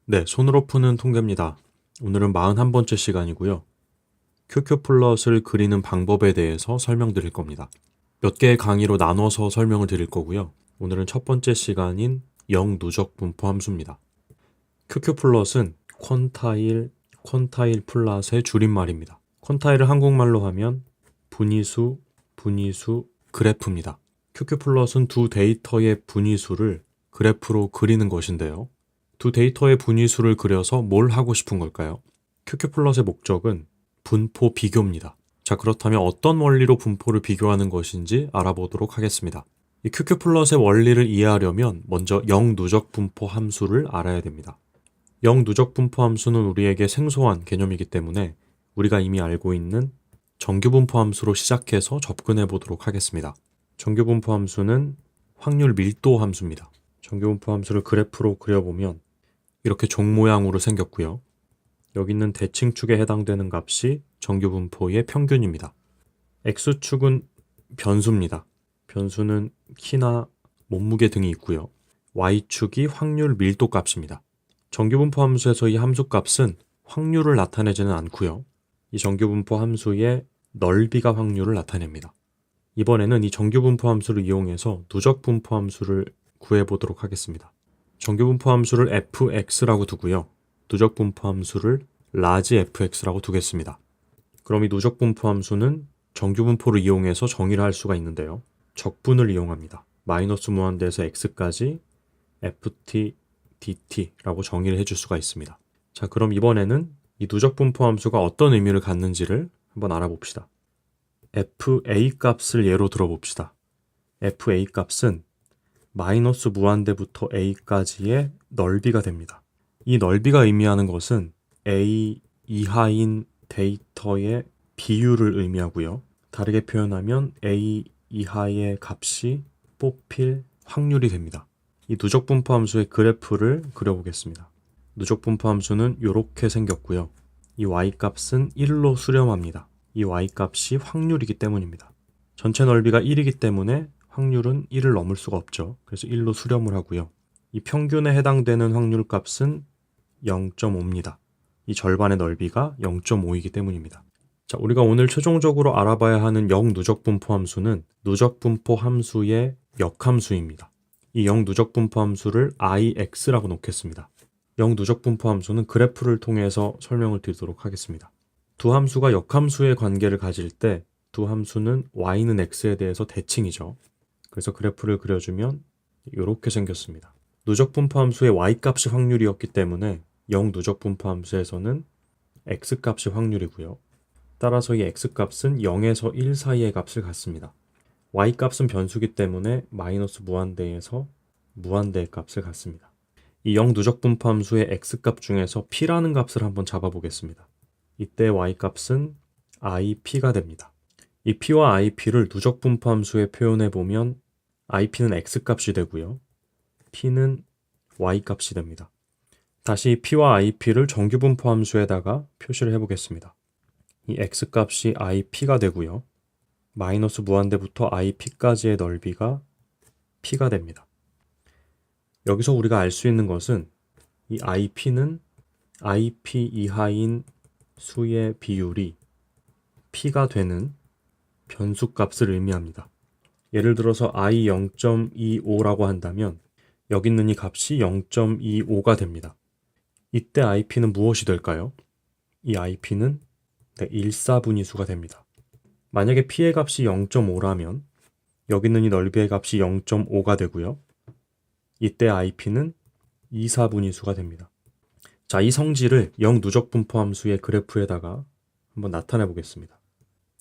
네, 손으로 푸는 통계입니다. 오늘은 41번째 시간이고요. QQ 플롯을 그리는 방법에 대해서 설명드릴 겁니다. 몇 개의 강의로 나눠서 설명을 드릴 거고요. 오늘은 첫 번째 시간인 영누적 분포 함수입니다. QQ 플롯은 퀀타일 플롯의 줄임말입니다. 퀀타일을 한국말로 하면 분위수, 그래프입니다. QQ 플롯은 두 데이터의 분위수를 그래프로 그리는 것인데요. 두 데이터의 분위수를 그려서 뭘 하고 싶은 걸까요? QQ 플롯의 목적은 분포 비교입니다. 자, 그렇다면 어떤 원리로 분포를 비교하는 것인지 알아보도록 하겠습니다. 이 QQ 플롯의 원리를 이해하려면 먼저 영누적 분포 함수를 알아야 됩니다. 영누적 분포 함수는 우리에게 생소한 개념이기 때문에 우리가 이미 알고 있는 정규 분포 함수로 시작해서 접근해 보도록 하겠습니다. 정규 분포 함수는 확률 밀도 함수입니다. 정규 분포 함수를 그래프로 그려보면 이렇게 종 모양으로 생겼고요. 여기 있는 대칭축에 해당되는 값이 정규 분포의 평균입니다. X축은 변수입니다. 변수는 키나 몸무게 등이 있고요. Y축이 확률 밀도 값입니다. 정규 분포 함수에서 이 함수 값은 확률을 나타내지는 않고요. 이 정규 분포 함수의 넓이가 확률을 나타냅니다. 이번에는 이 정규 분포 함수를 이용해서 누적 분포 함수를 구해보도록 하겠습니다. 정규 분포 함수를 fx라고 두고요. 누적 분포 함수를 라지 fx라고 두겠습니다. 그럼 이 누적 분포 함수는 정규 분포를 이용해서 정의를 할 수가 있는데요. 적분을 이용합니다. 마이너스 무한대에서 x까지 ft dt라고 정의를 해줄 수가 있습니다. 자, 그럼 이번에는 이 누적 분포 함수가 어떤 의미를 갖는지를 한번 알아봅시다. fa 값을 예로 들어봅시다. fa 값은 마이너스 무한대부터 a까지의 넓이가 됩니다. 이 넓이가 의미하는 것은 a 이하인 데이터의 비율을 의미하고요. 다르게 표현하면 a 이하의 값이 뽑힐 확률이 됩니다. 이 누적 분포 함수의 그래프를 그려보겠습니다. 누적 분포 함수는 이렇게 생겼고요. 이 y값은 1로 수렴합니다. 이 y값이 확률이기 때문입니다. 전체 넓이가 1이기 때문에 확률은 1을 넘을 수가 없죠. 그래서 1로 수렴을 하고요. 이 평균에 해당되는 확률 값은 0.5입니다. 이 절반의 넓이가 0.5이기 때문입니다. 자, 우리가 오늘 최종적으로 알아봐야 하는 영누적 분포 함수는 누적 분포 함수의 역함수입니다. 이 영누적 분포 함수를 ix라고 놓겠습니다. 영누적 분포 함수는 그래프를 통해서 설명을 드리도록 하겠습니다. 두 함수가 역함수의 관계를 가질 때 두 함수는 y는 x에 대해서 대칭이죠. 그래서 그래프를 그려주면 이렇게 생겼습니다. 누적 분포 함수의 y값이 확률이었기 때문에 영누적 분포 함수에서는 x값이 확률이고요. 따라서 이 x값은 0에서 1 사이의 값을 갖습니다. y값은 변수기 때문에 마이너스 무한대에서 무한대의 값을 갖습니다. 이 영누적 분포 함수의 x값 중에서 p라는 값을 한번 잡아보겠습니다. 이때 y값은 ip가 됩니다. 이 p와 ip를 누적 분포 함수에 표현해 보면 ip는 x값이 되고요. p는 y값이 됩니다. 다시 p와 ip를 정규 분포 함수에다가 표시를 해보겠습니다. 이 x값이 ip가 되고요. 마이너스 무한대부터 ip까지의 넓이가 p가 됩니다. 여기서 우리가 알 수 있는 것은 이 ip는 ip 이하인 수의 비율이 p가 되는 변수값을 의미합니다. 예를 들어서 i 0.25라고 한다면 여기 있는 이 값이 0.25가 됩니다. 이때 ip는 무엇이 될까요? 이 ip는 1사분위수가 됩니다. 만약에 p의 값이 0.5라면 여기 있는 이 넓이의 값이 0.5가 되고요. 이때 ip는 2사분위수가 됩니다. 자, 이 성질을 영누적 분포 함수의 그래프에다가 한번 나타내 보겠습니다.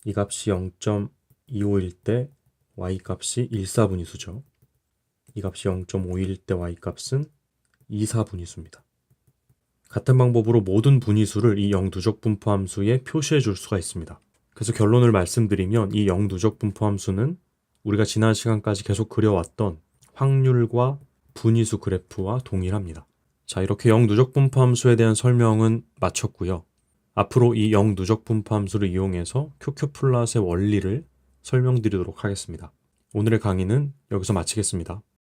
이 값이 0.25일 때 y값이 1사분위수죠. 이 값이 0.5일 때 y값은 2사분위수입니다. 같은 방법으로 모든 분위수를 이 영누적 분포 함수에 표시해 줄 수가 있습니다. 그래서 결론을 말씀드리면 이 영누적 분포 함수는 우리가 지난 시간까지 계속 그려왔던 확률과 분위수 그래프와 동일합니다. 자, 이렇게 영누적 분포 함수에 대한 설명은 마쳤고요. 앞으로 이 영누적 분포 함수를 이용해서 QQ 플롯의 원리를 설명드리도록 하겠습니다. 오늘의 강의는 여기서 마치겠습니다.